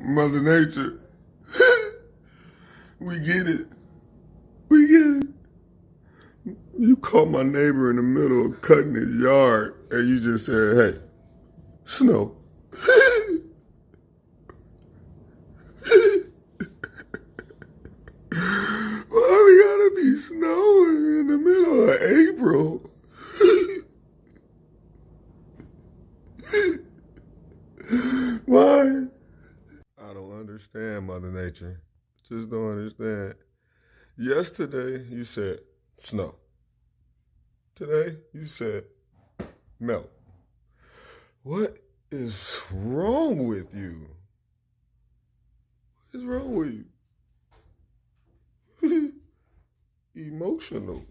Mother Nature, we get it. We get it. You caught my neighbor in the middle of cutting his yard and you just said, hey, snow. Why we gotta be snowing in the middle of April? Why? I don't understand, Mother Nature. Just don't understand. Yesterday, you said snow. Today, you said melt. What is wrong with you? What is wrong with you? Emotional.